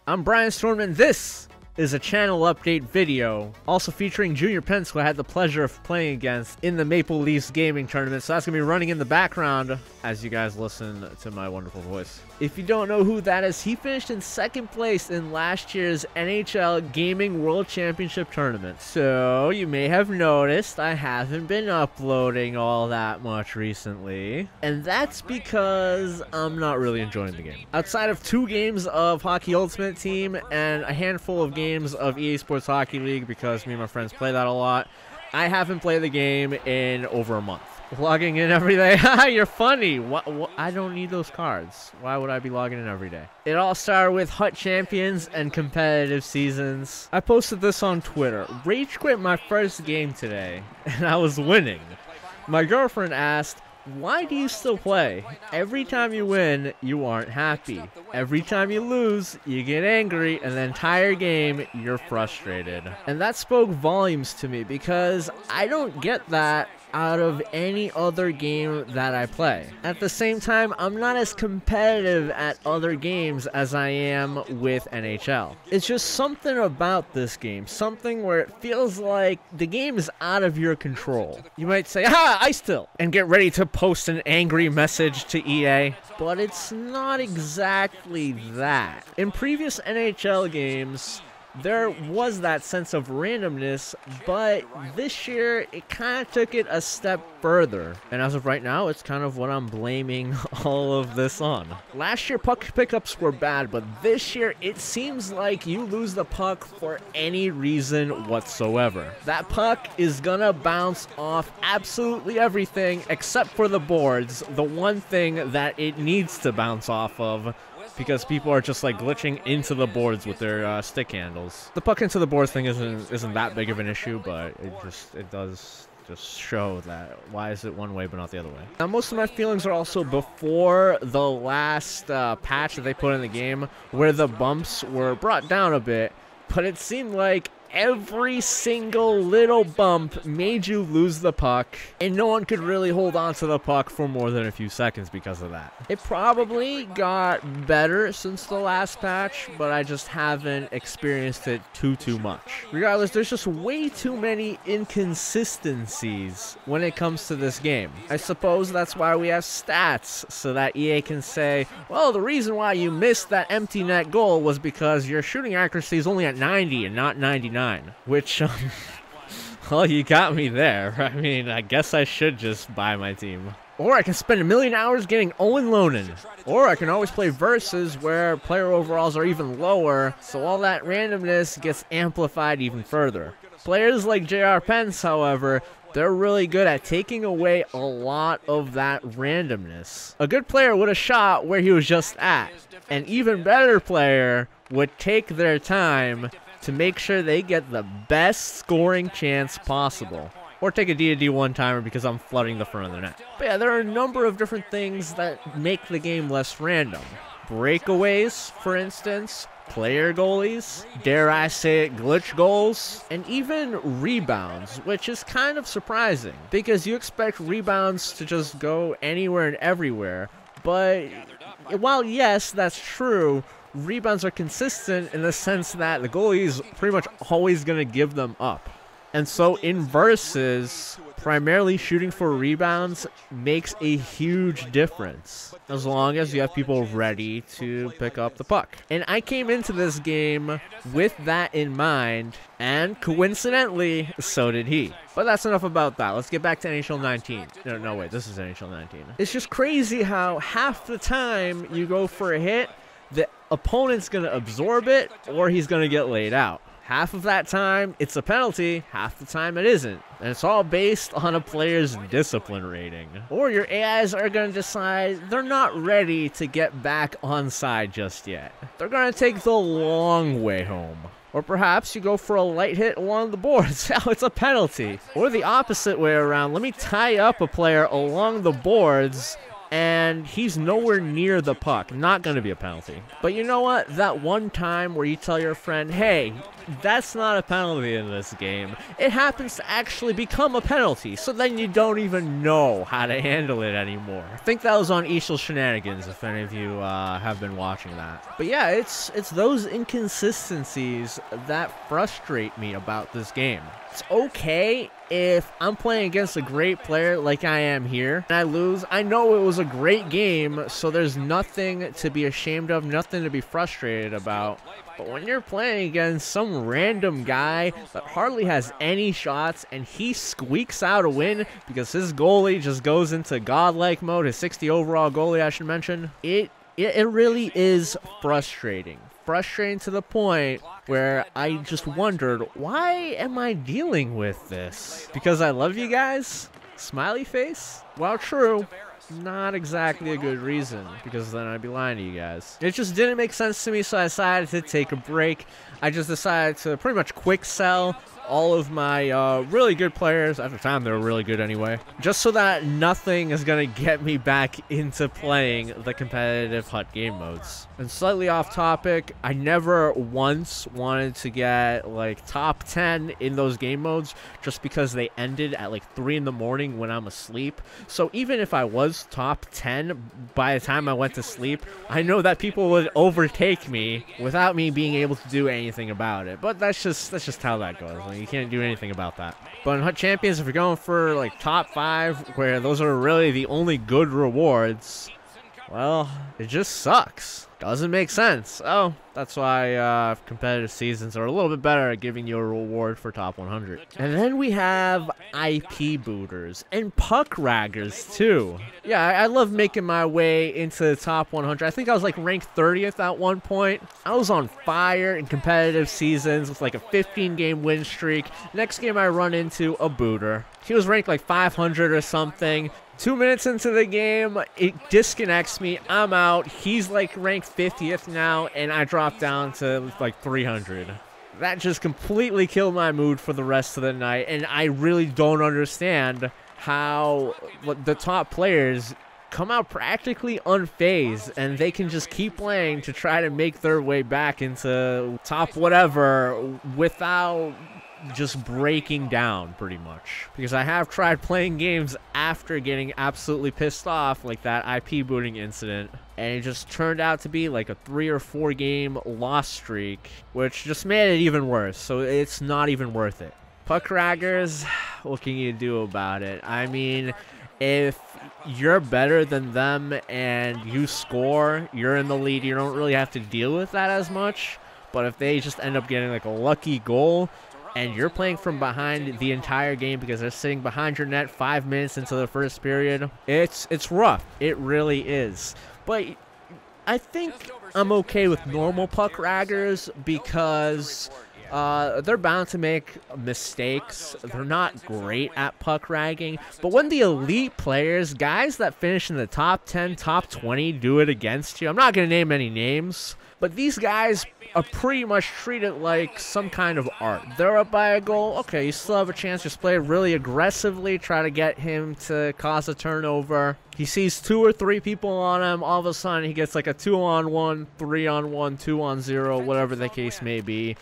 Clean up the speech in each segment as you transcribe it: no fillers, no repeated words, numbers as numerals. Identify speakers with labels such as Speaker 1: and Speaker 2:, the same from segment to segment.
Speaker 1: I'm Brianstormed, and this is a channel update video, also featuring Junior Pence, who I had the pleasure of playing against in the Maple Leafs gaming tournament. So that's going to be running in the background as you guys listen to my wonderful voice. If you don't know who that is, he finished in second place in last year's NHL Gaming World Championship Tournament. So you may have noticed I haven't been uploading all that much recently. And that's because I'm not really enjoying the game. Outside of 2 games of Hockey Ultimate Team and a handful of games of EA Sports Hockey League, because me and my friends play that a lot, I haven't played the game in over a month. Logging in every day. Haha, you're funny. What? I don't need those cards. Why would I be logging in every day? It all started with HUT Champions and competitive seasons. I posted this on Twitter. Rage quit my first game today, and I was winning. My girlfriend asked, "Why do you still play? Every time you win, you aren't happy. Every time you lose, you get angry, and the entire game, you're frustrated." And that spoke volumes to me, because I don't get that out of any other game that I play. At the same time, I'm not as competitive at other games as I am with NHL. It's just something about this game, something where it feels like the game is out of your control. You might say, "Ha, I still," and get ready to post an angry message to EA, but it's not exactly that. In previous NHL games, there was that sense of randomness, but this year it kind of took it a step further. And as of right now, it's kind of what I'm blaming all of this on. Last year, puck pickups were bad, but this year it seems like you lose the puck for any reason whatsoever. That puck is gonna bounce off absolutely everything except for the boards, the one thing that it needs to bounce off of, because people are just like glitching into the boards with their stick handles. The puck into the boards thing isn't that big of an issue, but it does just show that why is it one way but not the other way. Now, most of my feelings are also before the last patch that they put in the game, where the bumps were brought down a bit, but it seemed like every single little bump made you lose the puck, and no one could really hold on to the puck for more than a few seconds because of that. It probably got better since the last patch, but I just haven't experienced it too much. Regardless, there's just way too many inconsistencies when it comes to this game. I suppose that's why we have stats, so that EA can say, well, the reason why you missed that empty net goal was because your shooting accuracy is only at 90 and not 99. Which, well, you got me there. I mean, I guess I should just buy my team. Or I can spend 1,000,000 hours getting Owen Lonen. Or I can always play Versus, where player overalls are even lower, so all that randomness gets amplified even further. Players like JR Pence, however, they're really good at taking away a lot of that randomness. A good player would have shot where he was just at. An even better player would take their time to make sure they get the best scoring chance possible. Or take a D&D one-timer because I'm flooding the front of the net. But yeah, there are a number of different things that make the game less random. Breakaways, for instance, player goalies, dare I say it, glitch goals, and even rebounds, which is kind of surprising, because you expect rebounds to just go anywhere and everywhere, but while yes, that's true, rebounds are consistent in the sense that the goalie is pretty much always going to give them up. And so in Versus, primarily shooting for rebounds makes a huge difference, as long as you have people ready to pick up the puck. And I came into this game with that in mind, and coincidentally, so did he. But that's enough about that. Let's get back to NHL 19. No, wait, this is NHL 19. It's just crazy how half the time you go for a hit, the opponent's going to absorb it, or he's going to get laid out. Half of that time, it's a penalty. Half the time, it isn't. And it's all based on a player's discipline rating. Or your AIs are going to decide they're not ready to get back on side just yet. They're going to take the long way home. Or perhaps you go for a light hit along the boards. Oh, it's a penalty. Or the opposite way around. Let me tie up a player along the boards, and he's nowhere near the puck. Not going to be a penalty. But you know what? That one time where you tell your friend, hey, that's not a penalty in this game, it happens to actually become a penalty, so then you don't even know how to handle it anymore. I think that was on EASHL Shenanigans, if any of you have been watching that. But yeah, it's those inconsistencies that frustrate me about this game. It's okay if I'm playing against a great player like I am here and I lose. I know it was a great game, so there's nothing to be ashamed of, nothing to be frustrated about. But when you're playing against some random guy that hardly has any shots and he squeaks out a win because his goalie just goes into godlike mode, his 60 overall goalie I should mention, it really is frustrating. Frustrating to the point where I just wondered, why am I dealing with this? Because I love you guys? Smiley face? Well, true. Not exactly a good reason, because then I'd be lying to you guys. It just didn't make sense to me, so I decided to take a break. I just decided to pretty much quick sell all of my really good players. At the time, they were really good anyway. Just so that nothing is going to get me back into playing the competitive HUT game modes. And slightly off topic, I never once wanted to get like top 10 in those game modes just because they ended at like 3 in the morning when I'm asleep. So even if I was top 10 by the time I went to sleep, I know that people would overtake me without me being able to do anything about it. But that's just how that goes. Like, you can't do anything about that. But in HUT Champions, if you're going for like top 5, where those are really the only good rewards, well, it just sucks. Doesn't make sense. Oh, that's why competitive seasons are a little bit better at giving you a reward for top 100. And then we have IP booters and puck raggers too. Yeah, I love making my way into the top 100. I think I was like ranked 30th at one point. I was on fire in competitive seasons with like a 15-game win streak. Next game I run into a booter. He was ranked like 500 or something. 2 minutes into the game, it disconnects me. I'm out. He's like ranked 50th now, and I drop down to like 300. That just completely killed my mood for the rest of the night, and I really don't understand how the top players come out practically unfazed, and they can just keep playing to try to make their way back into top whatever without just breaking down pretty much. Because I have tried playing games after getting absolutely pissed off, like that IP booting incident, and it just turned out to be like a 3 or 4 game loss streak, which just made it even worse. So it's not even worth it. Puck raggers, what can you do about it? I mean, if you're better than them and you score, you're in the lead, you don't really have to deal with that as much. But if they just end up getting like a lucky goal, and you're playing from behind the entire game because they're sitting behind your net 5 minutes into the first period, it's rough. It really is. But I think I'm okay with normal puck raggers because they're bound to make mistakes. They're not great at puck ragging. But when the elite players, guys that finish in the top 10, top 20, do it against you, I'm not going to name any names, but these guys are pretty much treated like some kind of art. They're up by a goal. Okay, you still have a chance. Just play really aggressively. Try to get him to cause a turnover. He sees 2 or 3 people on him. All of a sudden, he gets like a 2-on-1, 3-on-1, 2-on-0, whatever the case may be.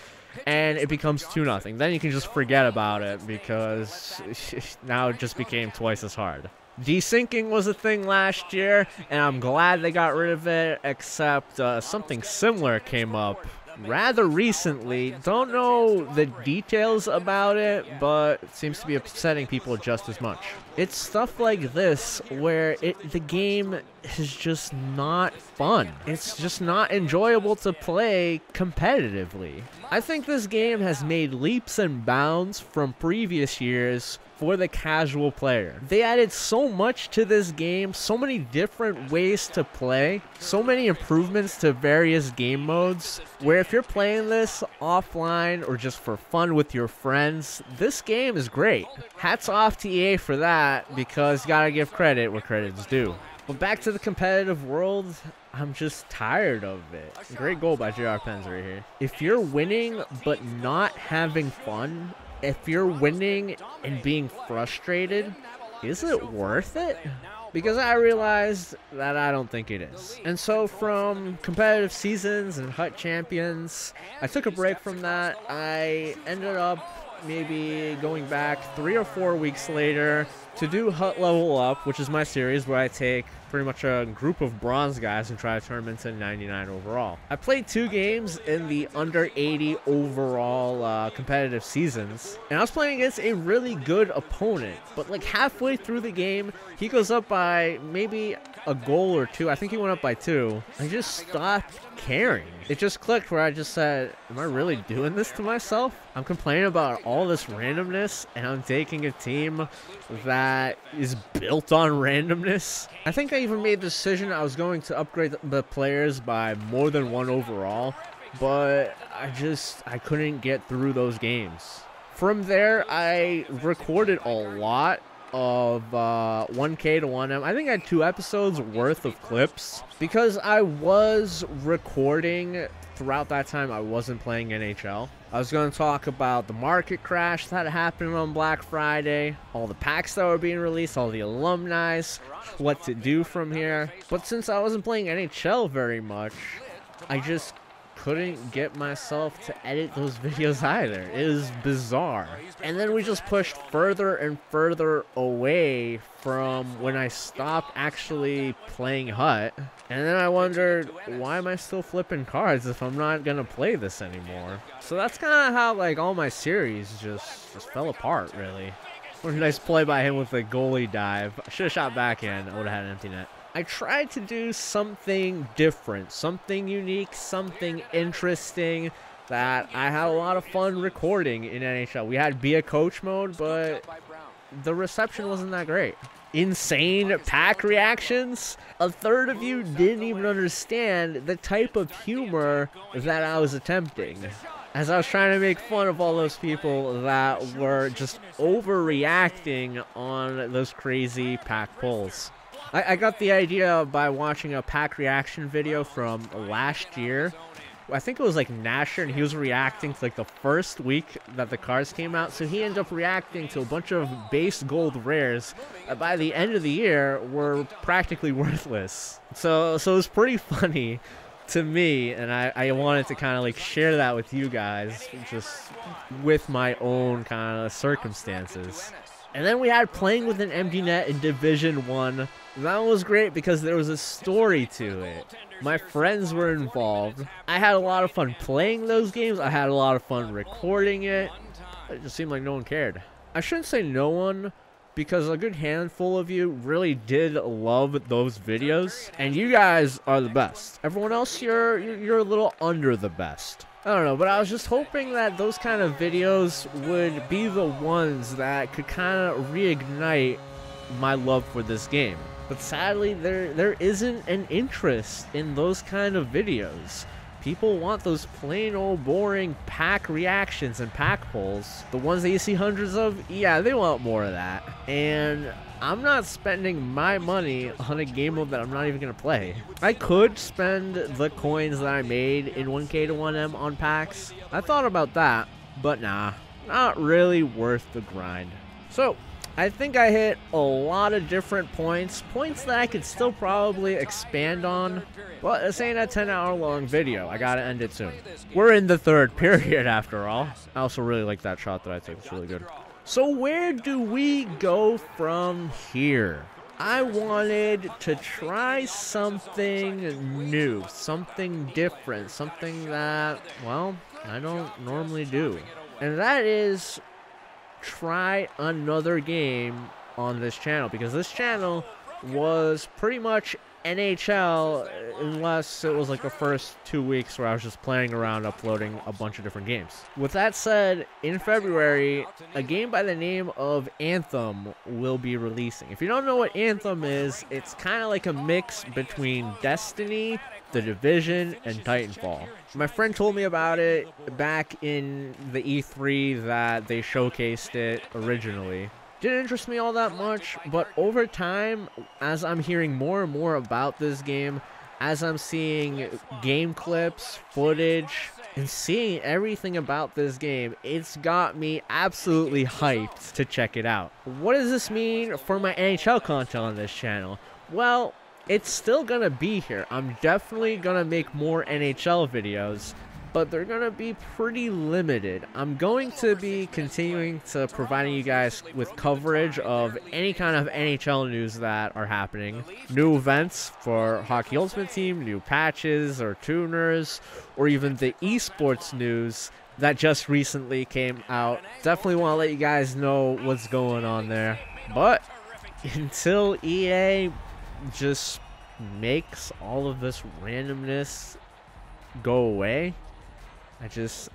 Speaker 1: And it becomes 2-0. Then you can just forget about it because now it just became twice as hard. Desyncing was a thing last year, and I'm glad they got rid of it, except something similar came up rather recently. Don't know the details about it, but it seems to be upsetting people just as much. It's stuff like this where the game is just not fun. It's just not enjoyable to play competitively. I think this game has made leaps and bounds from previous years for the casual player. They added so much to this game, so many different ways to play, so many improvements to various game modes, where if you're playing this offline or just for fun with your friends, this game is great. Hats off to EA for that, because you gotta give credit where credit's due. But back to the competitive world, I'm just tired of it. Great goal by JR Pens right here. If you're winning but not having fun, if you're winning and being frustrated, is it worth it? because I realized that I don't think it is. And so from competitive seasons and Hut Champions, I took a break from that. I ended up maybe going back 3 or 4 weeks later to do Hut Level Up, which is my series where I take pretty much a group of bronze guys and try to turn them into 99 overall. I played 2 games in the under 80 overall competitive seasons, and I was playing against a really good opponent, but like halfway through the game, he goes up by maybe a goal or 2. I think he went up by 2. I just stopped caring. It just clicked where I just said, am I really doing this to myself? I'm complaining about all this randomness, and I'm taking a team that is built on randomness. I think I even made the decision I was going to upgrade the players by more than 1 overall, but I couldn't get through those games. From there, I recorded a lot of 1K to 1M. I think I had 2 episodes worth of clips because I was recording throughout that time. I wasn't playing NHL. I was going to talk about the market crash that happened on Black Friday, all the packs that were being released, all the alumni, what to do from here. But since I wasn't playing NHL very much, I just couldn't get myself to edit those videos either. It was bizarre. And then we just pushed further and further away from when I stopped actually playing Hut. And then I wondered, why am I still flipping cards if I'm not gonna play this anymore? So that's kind of how like all my series just fell apart, really. What a nice play by him with a goalie dive. I should have shot backhand. I would have had an empty net. I tried to do something different, something unique, something interesting that I had a lot of fun recording in NHL. We had Be a Coach mode, but the reception wasn't that great. Insane pack reactions. A third of you didn't even understand the type of humor that I was attempting, as I was trying to make fun of all those people that were just overreacting on those crazy pack pulls. I got the idea by watching a pack reaction video from last year. I think it was like Nasher, and he was reacting to like the first week that the cards came out. So he ended up reacting to a bunch of base gold rares that by the end of the year were practically worthless. So it was pretty funny to me, and I wanted to kind of like share that with you guys, just with my own kind of circumstances. And then we had playing with an empty net in Division 1. That was great because there was a story to it. My friends were involved. I had a lot of fun playing those games. I had a lot of fun recording it. It just seemed like no one cared. I shouldn't say no one, because a good handful of you really did love those videos. And you guys are the best. Everyone else, you're a little under the best. I don't know, but I was just hoping that those kind of videos would be the ones that could kind of reignite my love for this game. But sadly, there isn't an interest in those kind of videos. People want those plain old boring pack reactions and pack pulls. The ones that you see hundreds of, yeah, they want more of that. And I'm not spending my money on a game mode that I'm not even going to play. I could spend the coins that I made in 1K to 1M on packs. I thought about that, but nah, not really worth the grind. So I think I hit a lot of different points that I could still probably expand on, but this ain't a 10-hour long video. I gotta end it soon. We're in the 3rd period after all. I also really like that shot that I took. It's really good. So where do we go from here? I wanted to try something new, something different, something that, well, I don't normally do. And that is try another game on this channel, because this channel was pretty much NHL unless it was like the first 2 weeks where I was just playing around uploading a bunch of different games. With that said, in February, a game by the name of Anthem will be releasing. If you don't know what Anthem is, it's kind of like a mix between Destiny, The Division, and Titanfall. My friend told me about it back in the E3 that they showcased it originally. Didn't interest me all that much, but over time, as I'm hearing more and more about this game, as I'm seeing game clips, footage, And seeing everything about this game, it's got me absolutely hyped to check it out. What does this mean for my NHL content on this channel? Well, it's still gonna be here. I'm definitely gonna make more NHL videos, but they're gonna be pretty limited. I'm going to be continuing to providing you guys with coverage of any kind of NHL news that are happening, new events for Hockey Ultimate Team, new patches or tuners, or even the esports news that just recently came out. Definitely want to let you guys know what's going on there. But until EA just makes all of this randomness go away,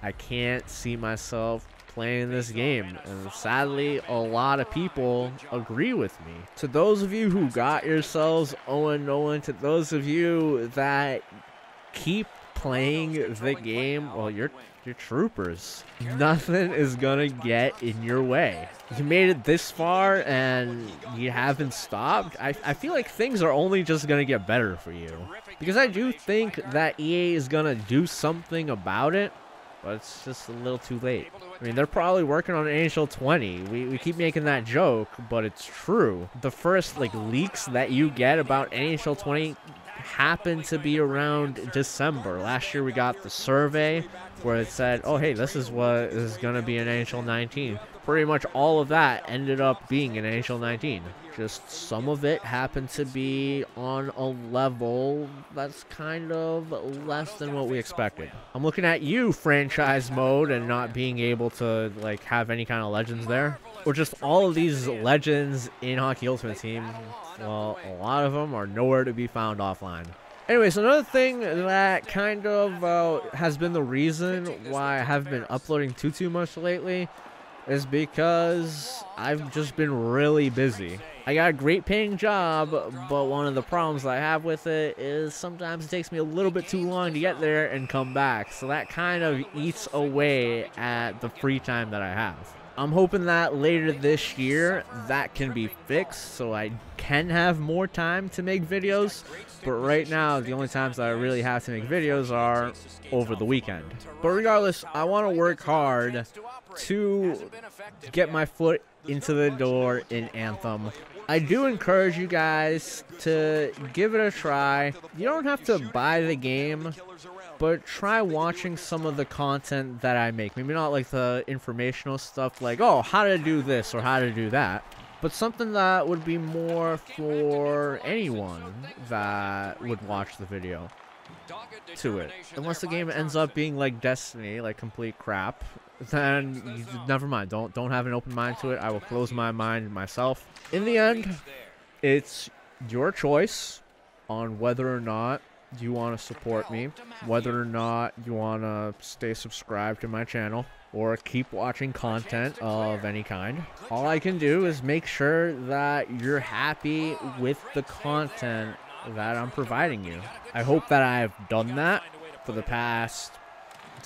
Speaker 1: I can't see myself playing this game. And sadly, a lot of people agree with me. To those of you who got yourselves 0-0, to those of you that keep playing the game, well, you're troopers. Nothing is gonna get in your way. You made it this far and you haven't stopped. I feel like things are only just gonna get better for you, because I do think that EA is gonna do something about it, but it's just a little too late. I mean, they're probably working on NHL 20. We keep making that joke, but it's true. The first leaks that you get about NHL 20 happen to be around December. Last year we got the survey where it said, oh hey, this is what is going to be an NHL 19. Pretty much all of that ended up being an NHL 19. Just some of it happened to be on a level that's kind of less than what we expected. I'm looking at you, franchise mode, and not being able to have any kind of legends there, or just all of these legends in Hockey Ultimate Team. Well, a lot of them are nowhere to be found offline. Anyways, another thing that kind of has been the reason why I haven't been uploading too much lately is because I've just been really busy. I got a great paying job, but one of the problems I have with it is sometimes it takes me a little bit too long to get there and come back. So that kind of eats away at the free time that I have. I'm hoping that later this year that can be fixed so I can have more time to make videos. But right now, the only times that I really have to make videos are over the weekend. But regardless, I want to work hard to get my foot into the door in Anthem. I do encourage you guys to give it a try. You don't have to buy the game, but try watching some of the content that I make. Maybe not like the informational stuff like, oh, how to do this or how to do that, but something that would be more for anyone that would watch the video to it. Unless the game ends up being like Destiny, like complete crap, then never mind. Don't have an open mind to it. I will close my mind myself. In the end, it's your choice on whether or not you want to support me, whether or not you want to stay subscribed to my channel, or keep watching content of any kind. All I can do is make sure that you're happy with the content that I'm providing you. I hope that I've done that for the past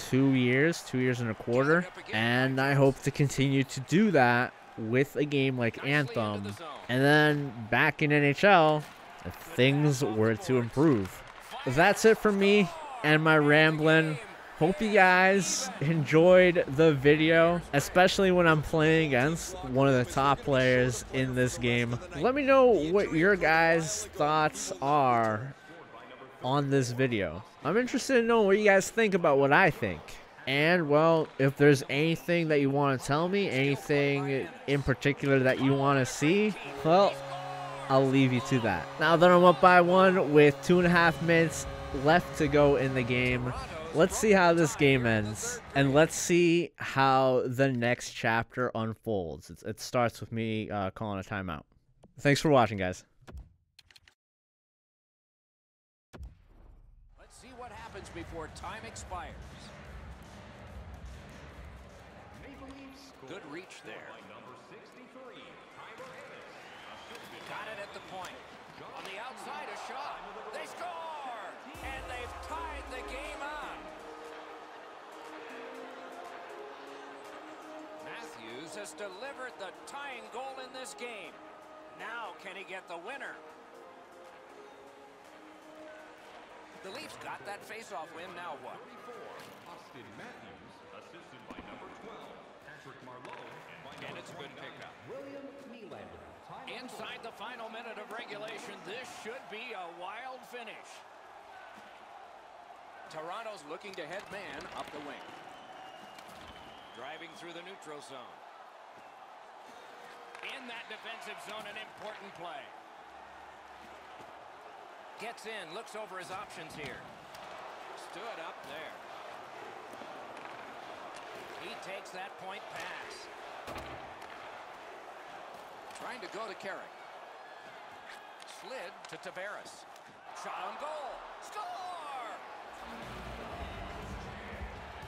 Speaker 1: 2 years, 2 years and a quarter, and I hope to continue to do that with a game like Anthem, and then back in NHL if things were to improve. That's it for me and my rambling. Hope you guys enjoyed the video, especially when I'm playing against one of the top players in this game. Let me know what your guys' thoughts are on this video. I'm interested in knowing what you guys think about what I think. And, well, if there's anything that you want to tell me, anything in particular that you want to see, well, I'll leave you to that. Now that I'm up by 1 with 2.5 minutes left to go in the game, let's see how this game ends. And let's see how the next chapter unfolds. It starts with me calling a timeout. Thanks for watching, guys.
Speaker 2: Let's see what happens before time expires. Good reach there. Got it at the point. On the outside, a shot. They score! And they've tied the game up. Matthews has delivered the tying goal in this game. Now can he get the winner? The Leafs got that face-off win. Now what?
Speaker 3: Austin Matthews, assisted by number 12, Patrick Marlowe,
Speaker 2: And it's a good pickup.
Speaker 3: William Nylander.
Speaker 2: Inside the final minute of regulation, this should be a wild finish. Toronto's looking to head man up the wing. Driving through the neutral zone. In that defensive zone, an important play. Gets in, looks over his options here. Stood up there. He takes that point pass. Trying to go to Carrick. Slid to Tavares. Shot on goal. Score!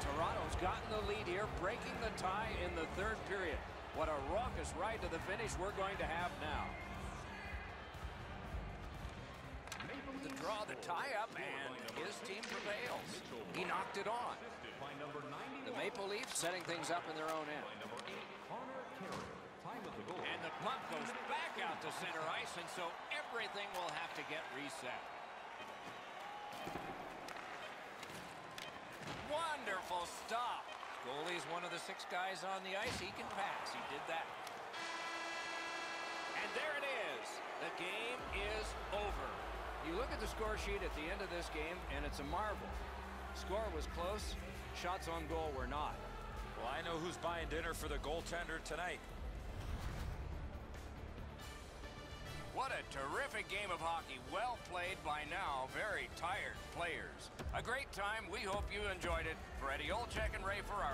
Speaker 2: Toronto's gotten the lead here, breaking the tie in the third period. What a raucous ride to the finish we're going to have now. The draw, the tie-up, and his team prevails. He knocked it on. The Maple Leafs setting things up in their own end. And the puck goes back out to center ice, and so everything will have to get reset. Wonderful stop. Goalie's one of the 6 guys on the ice. He can pass. He did that. And there it is. The game is over. You look at the score sheet at the end of this game, and it's a marvel. Score was close. Shots on goal were not.
Speaker 4: Well, I know who's buying dinner for the goaltender tonight.
Speaker 2: What a terrific game of hockey. Well played by now. Very tired players. A great time. We hope you enjoyed it. For Eddie Olczyk and Ray Ferrari.